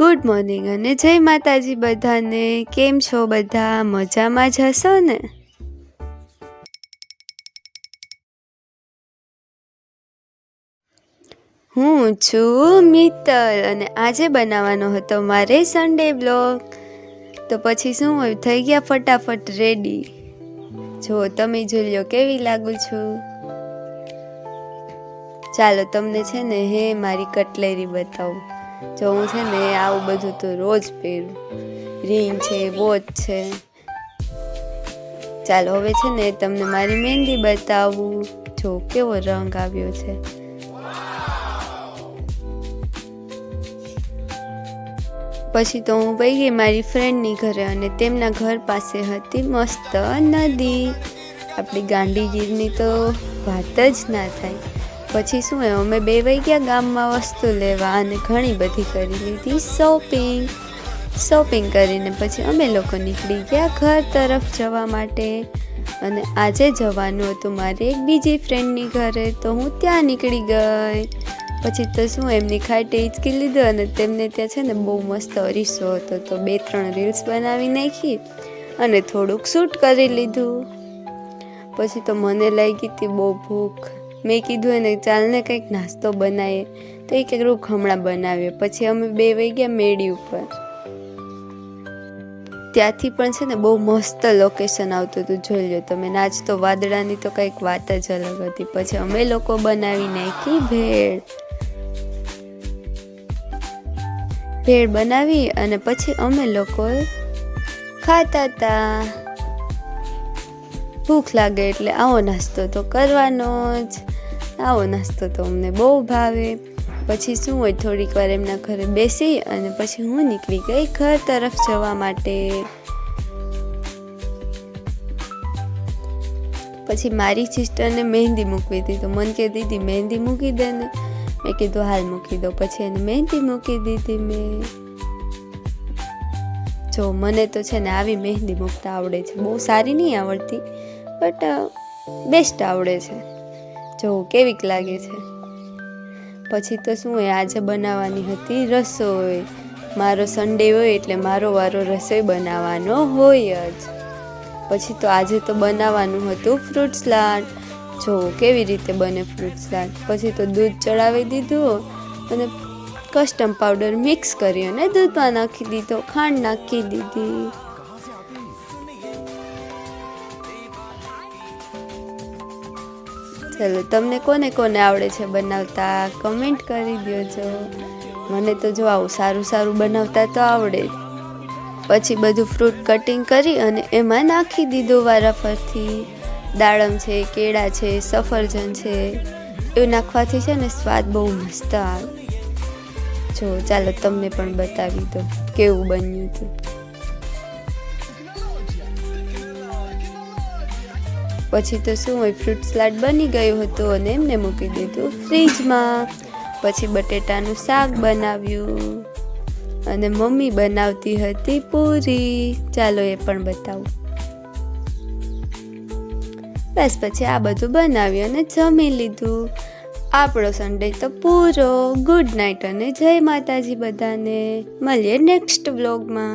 Good morning અને જય માતાજી બધાને. કેમ છો બધા? મજામાં જ હશો ને? હું છું મિત્તલ અને આજે બનાવવાનો હતો મારે સન્ડે બ્લોગ. તો પછી શું હોય, થઈ ગયા ફટાફટ રેડી. જો તમે જોઈ લો કેવી લાગુ છું. ચાલો તમને છે ને મારી કટલેરી બતાવું. જો હું છે ને આવું બધું તો રોજ પહેરું. રિંગ છે, વોચ છે. ચાલો હવે છે ને તમને મારી મહેંદી બતાવું. જો કેવો રંગ આવ્યો છે. પછી તો હું વહી ગઈ મારી ફ્રેન્ડની ઘરે અને તેમના ઘર પાસે હતી મસ્ત નદી. આપણી ગાંધીગીરની તો વાત જ ના થાય. પછી શું અમે બે વહી ગયા ગામમાં વસ્તુ લેવા અને ઘણી બધી કરી લીધી શોપિંગ કરીને પછી અમે લોકો નીકળી ગયા ઘર તરફ જવા માટે. અને આજે જવાનું હતું મારે એક બીજી ફ્રેન્ડની ઘરે, તો હું ત્યાં નીકળી ગઈ. પછી તો શું એમની ખાટે હિંચકી લીધું અને તેમને ત્યાં છે ને બહુ મસ્ત અરીસો હતો, તો 2-3 રીલ્સ બનાવી નાખી અને થોડુંક શૂટ કરી લીધું. પછી તો મને લાગી હતી બહુ ભૂખ. મેં કીધું એને ચાલ ને કંઈક નાસ્તો બનાવીએ, તો એ કંઈક રૂખ હમણાં બનાવીએ. પછી અમે બે વહી ગયા મેળી ઉપર. ત્યાંથી પણ છે ને બહુ મસ્ત લોકેશન આવતું હતું, જોઈ લો તમે. નાચતો વાદળાની તો કંઈક વાત જ અલગ હતી. પછી અમે લોકો બનાવી નાખી ભેળ બનાવી અને પછી અમે લોકો ખાતા હતા. ભૂખ લાગે એટલે આવો નાસ્તો તો કરવાનો જ. આવો નાસ્તો તો અમને બહુ ભાવે. પછી શું હોય, થોડીક વાર એમના ઘરે બેસી અને પછી હું નીકળી ગઈ ઘર તરફ જવા માટે. પછી મારી સિસ્ટરને મહેંદી મૂકવી હતી, તો મને કહે દીદી મહેંદી મૂકી દે ને. મેં કીધું હાલ મૂકી દો. પછી એને મહેંદી મૂકી દીધી મેં. જો મને તો છે ને આવી મહેંદી મૂકતા આવડે છે. બહુ સારી નહીં આવડતી, બટ બેસ્ટ આવડે છે. જો કેવીક લાગે છે. પછી તો શું હોય, આજે બનાવવાની હતી રસોઈ. મારો સન્ડે હોય એટલે મારો વારો રસોઈ બનાવવાનો હોય જ. પછી તો આજે તો બનાવવાનું હતું ફ્રૂટ સલાડ. જો કેવી રીતે બને ફ્રૂટ સલાડ. પછી તો દૂધ ચડાવી દીધું અને કસ્ટર્ડ પાવડર મિક્સ કરી અને દૂધમાં નાખી દીધો, ખાંડ નાખી દીધી. ચલો તમને કોને કોને આવડે છે બનાવતા કમેન્ટ કરી દેજો. મને તો જો આવું સારું બનાવતા તો આવડે. પછી બધું ફ્રૂટ કટિંગ કરી અને એમાં નાખી દીધું વારાફરથી. દાડમ છે, કેળા છે, સફરજન છે, એવું નાખવાથી છે ને સ્વાદ બહુ મસ્ત આવે. જો ચાલો તમને પણ બતાવી દો કેવું બન્યું હતું. પછી તો શું હોય, ફ્રૂટ સલાડ બની ગયું હતું અને એમને મૂકી દીધું ફ્રીજમાં. પછી બટેટાનું શાક બનાવ્યું અને મમ્મી બનાવતી હતી પૂરી. ચાલો એ પણ બતાવું. બસ પછી આ બધું બનાવ્યું અને જમી લીધું. આપણો સન્ડે તો પૂરો. ગુડ નાઇટ અને જય માતાજી બધાને. મળીએ નેક્સ્ટ વ્લોગમાં.